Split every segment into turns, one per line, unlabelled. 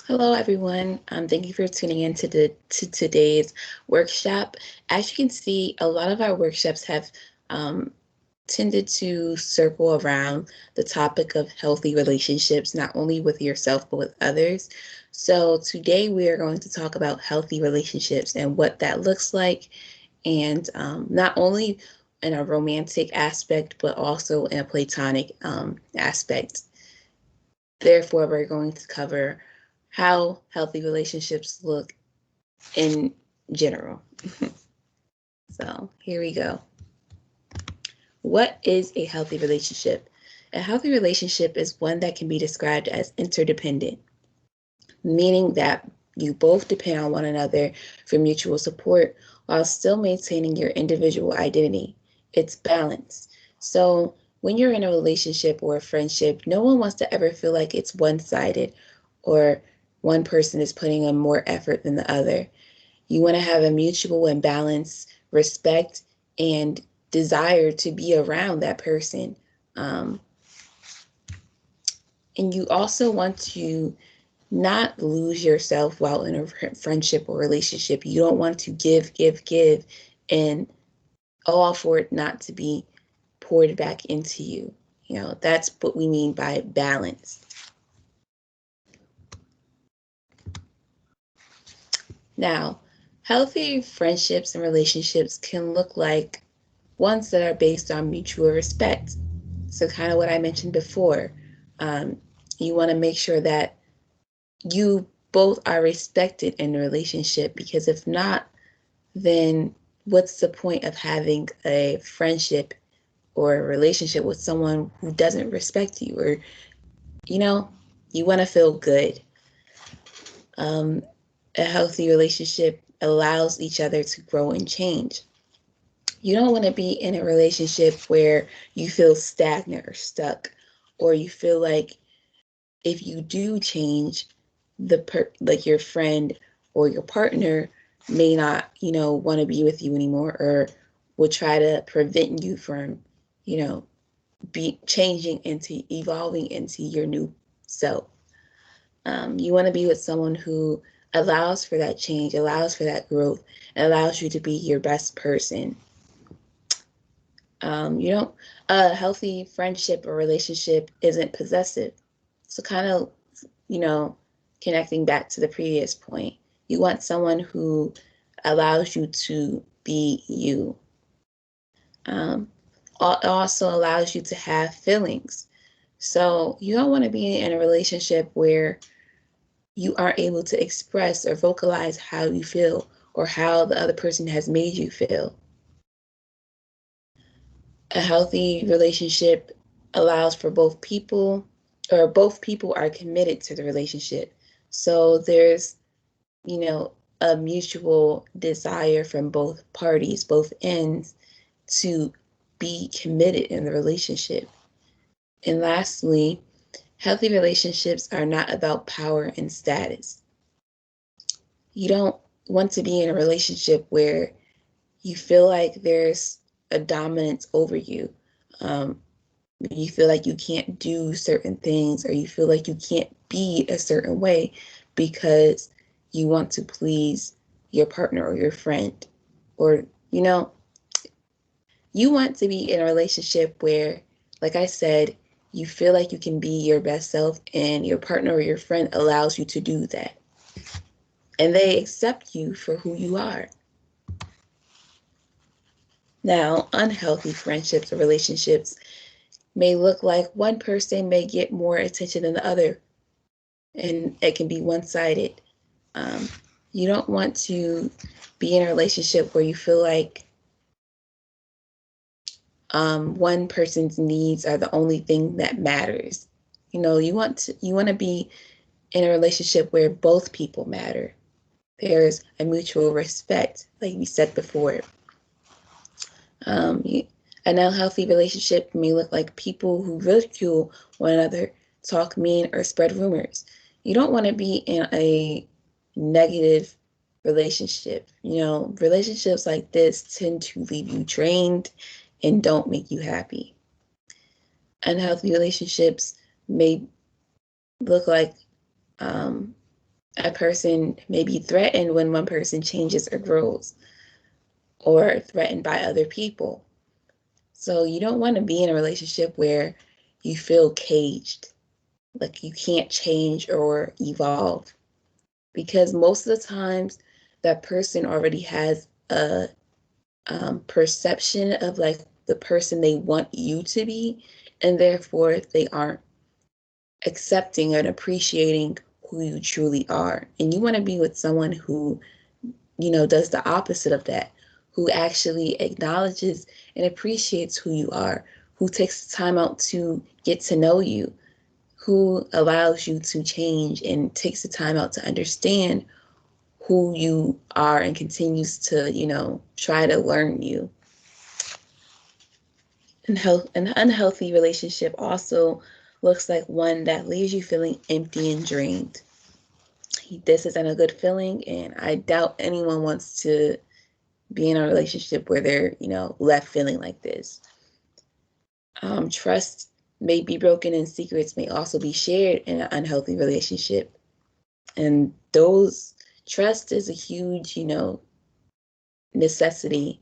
Hello, everyone. Thank you for tuning in to today's workshop. As you can see, a lot of our workshops have um, tended to circle around the topic of healthy relationships, not only with yourself, but with others. So today we are going to talk about healthy relationships and what that looks like, and not only in a romantic aspect, but also in a platonic aspect. Therefore, we're going to cover how healthy relationships look in general. So here we go. What is a healthy relationship? A healthy relationship is one that can be described as interdependent, meaning that you both depend on one another for mutual support while still maintaining your individual identity. It's balance. So when you're in a relationship or a friendship, no one wants to ever feel like it's one-sided or one person is putting in more effort than the other. You want to have a mutual and balanced respect and desire to be around that person. Um, and you also want to not lose yourself while in a friendship or relationship. You don't want to give, and all for it not to be poured back into you. That's what we mean by balance. Now, healthy friendships and relationships can look like ones that are based on mutual respect. So, kind of what I mentioned before. Um, you want to make sure that you both are respected in the relationship, because if not, then what's the point of having a friendship or a relationship with someone who doesn't respect you? Or, you know, you want to feel good. Um, a healthy relationship allows each other to grow and change. You don't want to be in a relationship where you feel stagnant or stuck, or you feel like if you do change, like your friend or your partner may not, want to be with you anymore, or will try to prevent you from, you know, be changing into evolving into your new self. You want to be with someone who allows for that change, allows for that growth, and allows you to be your best person. A healthy friendship or relationship isn't possessive. So, kind of, you know, connecting back to the previous point, you want someone who allows you to be you. Um, it also allows you to have feelings. So, you don't want to be in a relationship where you aren't able to express or vocalize how you feel or how the other person has made you feel. A healthy relationship allows for both people are committed to the relationship. So there's, a mutual desire from both parties, both ends, to be committed in the relationship. And lastly, healthy relationships are not about power and status. You don't want to be in a relationship where you feel like there's a dominance over you. Um, you feel like you can't do certain things, or you feel like you can't be a certain way because you want to please your partner or your friend. Or, you want to be in a relationship where, like I said, you feel like you can be your best self and your partner or your friend allows you to do that. And they accept you for who you are. Now, unhealthy friendships or relationships may look like one person may get more attention than the other, and it can be one-sided. Um, you don't want to be in a relationship where you feel like one person's needs are the only thing that matters. You want to be in a relationship where both people matter. There's a mutual respect, like we said before. Um, you, an unhealthy relationship may look like people who ridicule one another, talk mean, or spread rumors. You don't want to be in a negative relationship. Relationships like this tend to leave you drained and don't make you happy. Unhealthy relationships may look like A person may be threatened when one person changes or grows, or threatened by other people. So you don't want to be in a relationship where you feel caged, like you can't change or evolve, because most of the times that person already has a perception of like the person they want you to be, and therefore they aren't accepting and appreciating who you truly are. And you want to be with someone who, does the opposite of that, who actually acknowledges and appreciates who you are, who takes the time out to get to know you, who allows you to change and takes the time out to understand who you are and continues to, try to learn you. And an unhealthy relationship also looks like one that leaves you feeling empty and drained. This isn't a good feeling, and I doubt anyone wants to be in a relationship where they're, left feeling like this. Trust may be broken and secrets may also be shared in an unhealthy relationship. And those trust is a huge, necessity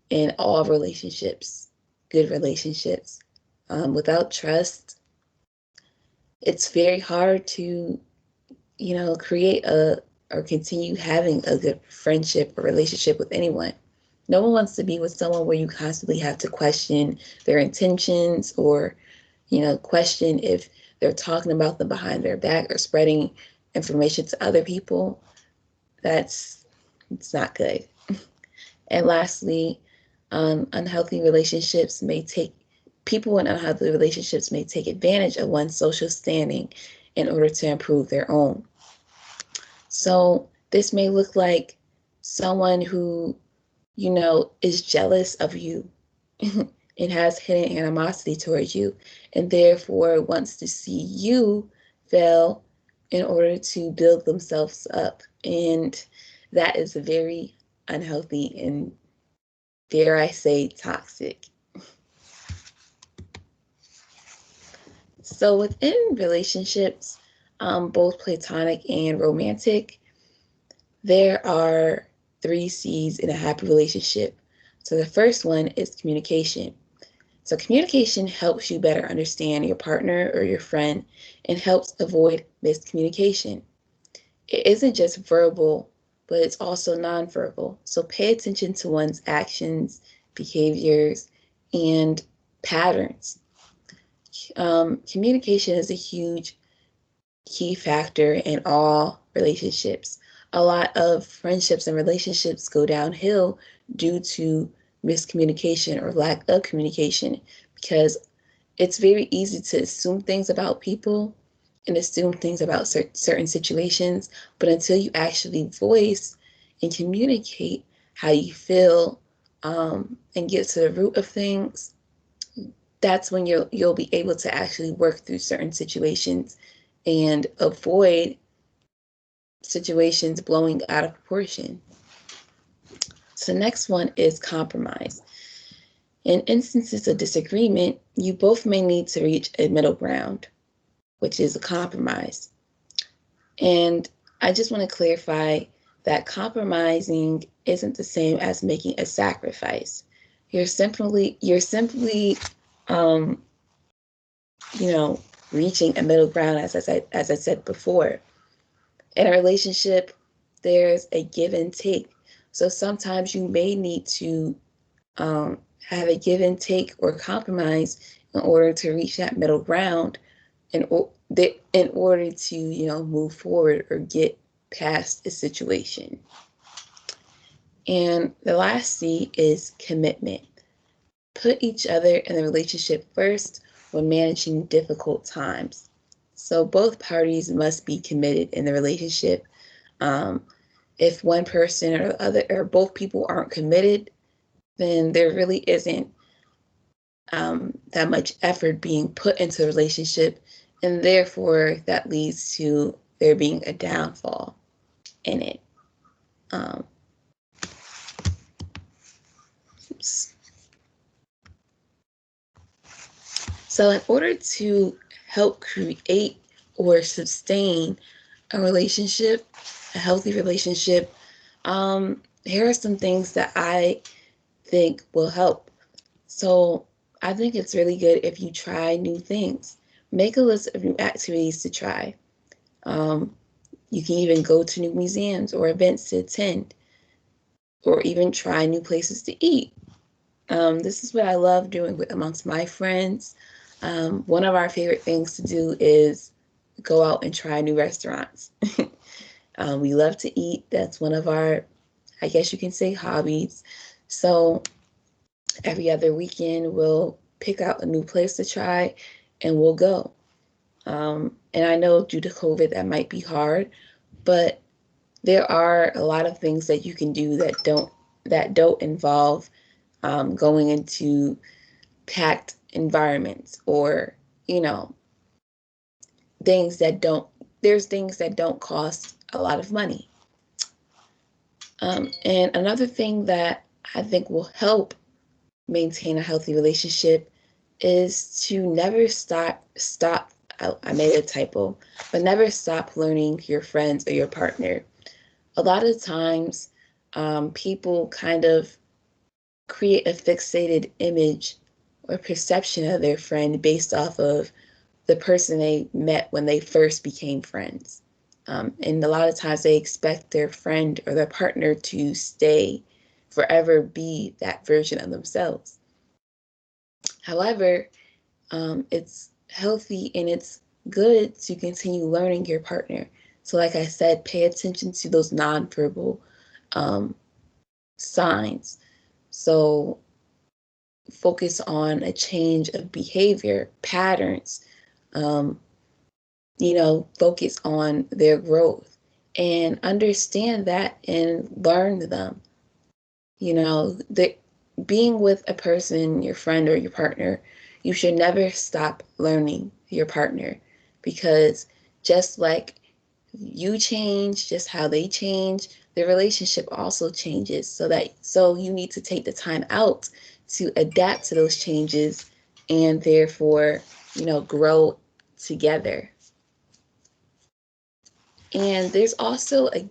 in all relationships, good relationships. Without trust, it's very hard to, create or continue having a good friendship or relationship with anyone. No one wants to be with someone where you constantly have to question their intentions or, question if they're talking about them behind their back or spreading information to other people. It's not good. And lastly, unhealthy relationships may take people in unhealthy relationships may take advantage of one's social standing in order to improve their own. So this may look like someone who, is jealous of you and has hidden animosity towards you, and therefore wants to see you fail in order to build themselves up. And that is very unhealthy and, dare I say, toxic. So within relationships, both platonic and romantic, there are 3 C's in a happy relationship. So the first one is communication. So communication helps you better understand your partner or your friend and helps avoid miscommunication. It isn't just verbal, but it's also nonverbal. So pay attention to one's actions, behaviors, and patterns. Communication is a huge key factor in all relationships. A lot of friendships and relationships go downhill due to miscommunication or lack of communication, because it's very easy to assume things about people and assume things about certain situations, but until you actually voice and communicate how you feel, and get to the root of things, that's when you'll be able to actually work through certain situations and avoid situations blowing out of proportion. So the next one is compromise. In instances of disagreement, you both may need to reach a middle ground, which is a compromise. And I just want to clarify that compromising isn't the same as making a sacrifice. You're simply um, reaching a middle ground, as I said before. In a relationship, there's a give and take. So sometimes you may need to have a give and take or compromise in order to reach that middle ground, in order to move forward or get past a situation. And the last C is commitment. Put each other in the relationship first when managing difficult times. So both parties must be committed in the relationship. If one person or other or both people aren't committed, then there really isn't that much effort being put into the relationship, and therefore that leads to there being a downfall in it. So in order to help create or sustain a relationship, a healthy relationship, here are some things that I think will help. So I think it's really good if you try new things. Make a list of new activities to try. Um, you can even go to new museums or events to attend, or even try new places to eat. This is what I love doing amongst my friends. One of our favorite things to do is go out and try new restaurants. We love to eat. That's one of our, I guess you can say, hobbies. So every other weekend, we'll pick out a new place to try and we'll go. And I know due to COVID, that might be hard, but there are a lot of things that you can do that don't involve going into packed environments, or you know things that don't there's things that don't cost a lot of money. And another thing that I think will help maintain a healthy relationship is to never stop. I made a typo, but never stop learning your friends or your partner. A lot of times, people kind of create a fixated image or perception of their friend based off of the person they met when they first became friends. And a lot of times they expect their friend or their partner to stay forever, be that version of themselves. However, it's healthy and it's good to continue learning your partner. So, like I said, pay attention to those nonverbal um, signs. So, focus on a change of behavior patterns. Um, focus on their growth and understand that and learn them. That being with a person, your friend or your partner, you should never stop learning your partner, because just like you change, just how they change, the relationship also changes. So you need to take the time out to adapt to those changes and therefore, grow together. And there's also a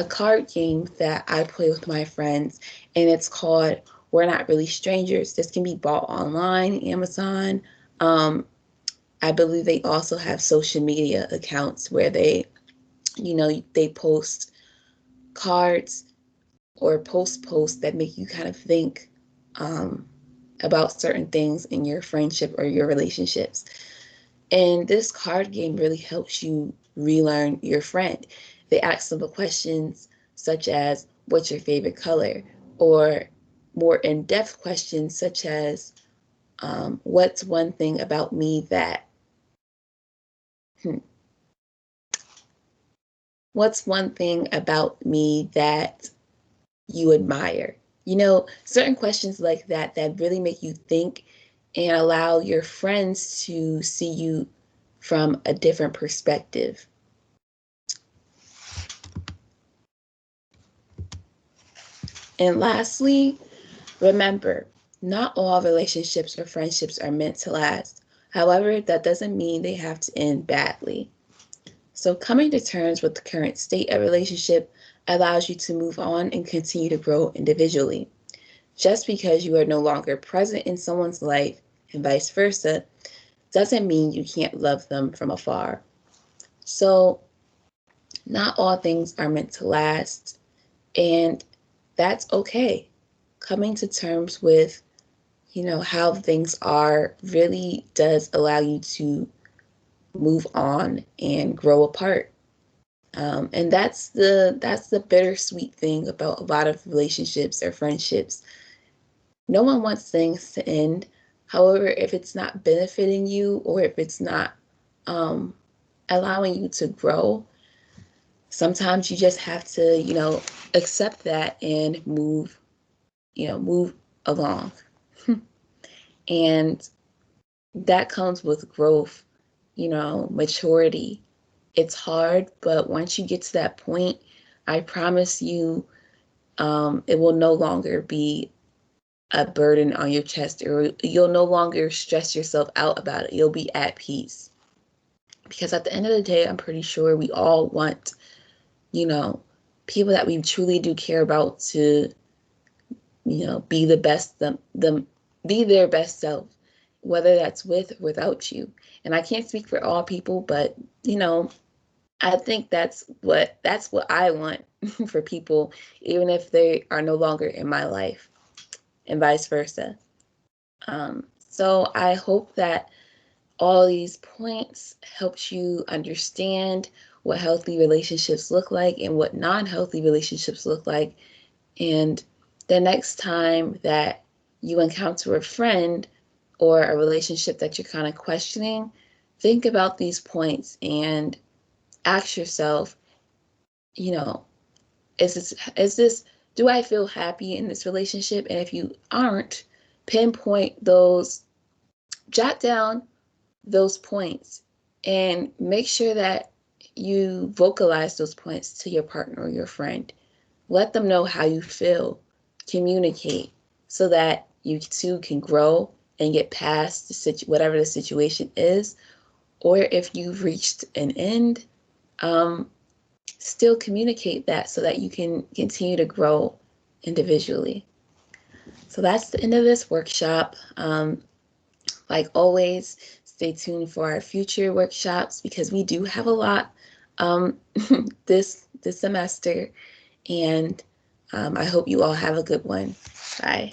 card game that I play with my friends, and it's called We're Not Really Strangers. This can be bought online, Amazon. Um, I believe they also have social media accounts where they post cards or posts that make you kind of think um, about certain things in your friendship or your relationships. And this card game really helps you relearn your friend. They ask simple questions such as, what's your favorite color? Or more in-depth questions such as, what's one thing about me that, hmm, what's one thing about me that you admire? Certain questions like that really make you think and allow your friends to see you from a different perspective. And lastly, remember, not all relationships or friendships are meant to last. However, that doesn't mean they have to end badly. So, coming to terms with the current state of relationship allows you to move on and continue to grow individually. Just because you are no longer present in someone's life and vice versa doesn't mean you can't love them from afar. So, not all things are meant to last, and that's okay. Coming to terms with how things are really does allow you to move on and grow apart. And that's the bittersweet thing about a lot of relationships or friendships. No one wants things to end. However, if it's not benefiting you, or if it's not um, allowing you to grow, sometimes you just have to accept that and move along. And that comes with growth, maturity. It's hard, but once you get to that point, I promise you, it will no longer be a burden on your chest, or you'll no longer stress yourself out about it. You'll be at peace. Because at the end of the day, I'm pretty sure we all want, you know, people that we truly do care about to, be the best, be their best self, whether that's with or without you. And I can't speak for all people, but, I think that's what I want for people, even if they are no longer in my life, and vice versa. So I hope that all these points helped you understand what healthy relationships look like and what non-healthy relationships look like. And the next time that you encounter a friend or a relationship that you're kind of questioning, think about these points and ask yourself, you know, is this do I feel happy in this relationship? And if you aren't, pinpoint those, jot down those points and make sure that you vocalize those points to your partner or your friend. Let them know how you feel. Communicate so that you two can grow and get past whatever the situation is. Or if you've reached an end, still communicate that so that you can continue to grow individually. So that's the end of this workshop. Like always, stay tuned for our future workshops because we do have a lot this semester, and I hope you all have a good one. Bye.